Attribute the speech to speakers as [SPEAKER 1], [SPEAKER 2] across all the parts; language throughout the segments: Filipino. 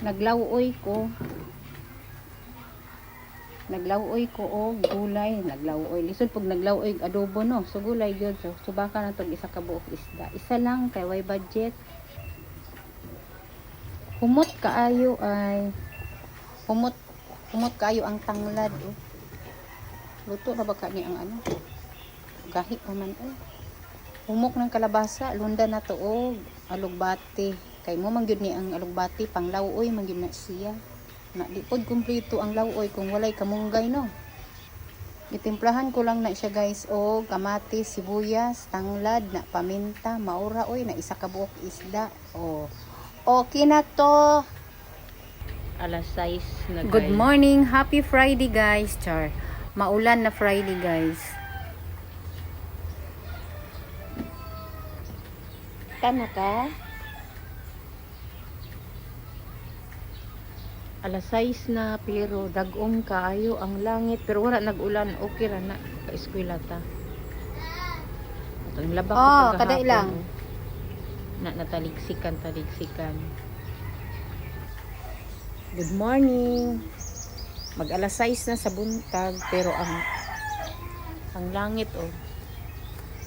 [SPEAKER 1] naglawoy ko. Naglawoy ko og gulay, naglawoy. Lisod pag naglawoy adobo no. So gulay gyud. So subaka na tong isa ka buok isda. Isa lang kay way budget. Humot kaayo ay humot kaayo ang tanglad. Oh. Luto na ba kani ang ano? Gahi pa man oh. Humok ng kalabasa, lunda na to og alugbati. Kay mo man gyud ni ang alugbati pang lawoy man gyud na siya. Na di pod kumpleto ang lawoy kung walay kamunggay no. Gitimplahan ko lang na siya guys og kamatis, sibuyas, tanglad, na paminta, maura oy na isa ka buok isda. Oh. Okay na to.
[SPEAKER 2] Alas 6 na guys.
[SPEAKER 1] Good morning, happy Friday guys. Char. Maulan na Friday guys.
[SPEAKER 2] Tama ka? Alas 6 na pero dagom kaayo ang langit pero wala nag-ulan, okay ra na ka-eskwela ta. Atong laba ko
[SPEAKER 1] kada ilang
[SPEAKER 2] na nataligsikan. Good morning. Mag alas 6 na sa buntag pero ang langit oh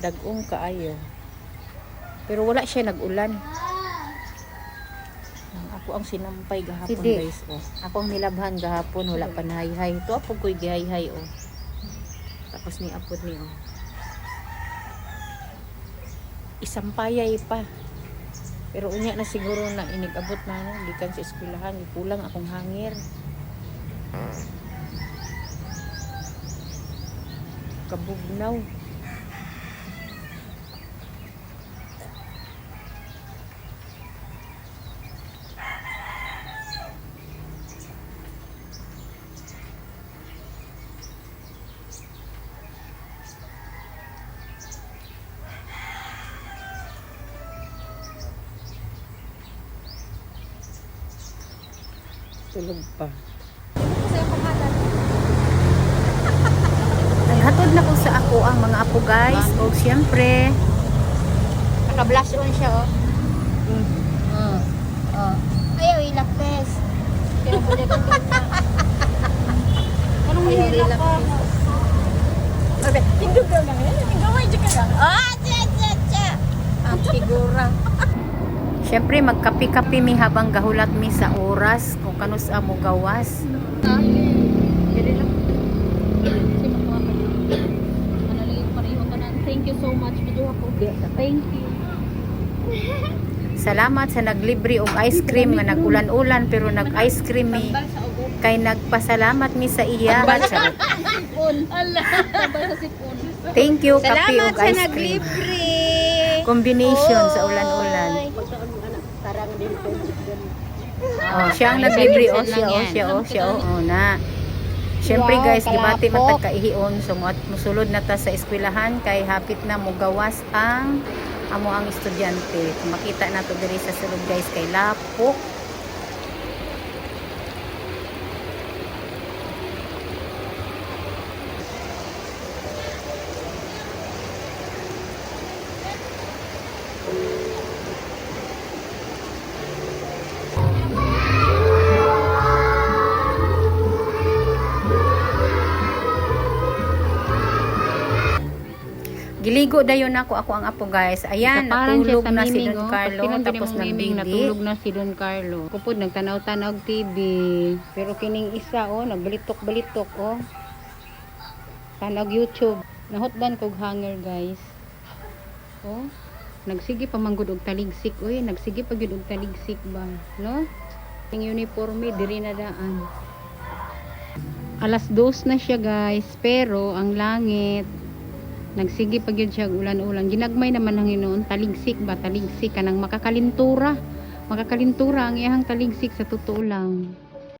[SPEAKER 2] dagom kaayo. Pero wala siya nag-ulan. Ako ang sinampay gahapon guys oh. Ako ang nilabhan gahapon wala pa nahay-hay. Ito ako ko'y gihay-hay oh. Tapos ni apod ni oh. Isampayay pa. Pero unya na siguro na inigabot na no, gikan sa eskwelahan, kulang akong hangir. Kabugnaw. Tulog pa.
[SPEAKER 1] Naghatod na ko sa ako ang mga apo guys. O siyempre
[SPEAKER 2] Naka-blush on siya oh.
[SPEAKER 1] ayaw ilapes.
[SPEAKER 2] Kaya pwede kang
[SPEAKER 1] Anong
[SPEAKER 2] mahirap ka? Sabi, tingog daw lang yan. Tingaway dyan ka lang. Tsa! Ang figura.
[SPEAKER 1] Siyempre magkapi-kapi mi habang gahulat mi sa oras kung kanus mo gawas.
[SPEAKER 2] Thank you so much. Thank you.
[SPEAKER 1] Salamat sa naglibre og ice cream nga nagulan-ulan pero nag-ice cream mi kay nagpasalamat mi sa iya. Thank you kape og ice cream. Combination sa ulan-ulan. Oh, siya ang naglibre siya na. Siyempre guys, gibati man ta kaihion so musulod na ta sa eskwelahan kay hapit na mugawas ang amo ang estudyante. Makita na to diri sa sulod guys kay lapok. Giligo dayon ako ang apo guys. Ayan, natulog na si Don Carlo tapos
[SPEAKER 2] natulog na si Don Carlo.
[SPEAKER 1] Kupod nagtanaw-tanaw TV. Pero kining isa oh, nagbalitok-balitok oh. Tanag YouTube. Nahotban kog hanger guys. Oh, nagsige pa manggod og taligsik oy, nagsige pa gyud og taligsik ba, no? Ang uniforme diri na daan. Alas 2 na siya guys, pero ang langit nagsige pa gyud siya ulan-ulan. Ginagmay naman ang Hinoon, taligsik ba, taligsik kanang makakalintura ang iyang taligsik sa totoo lang.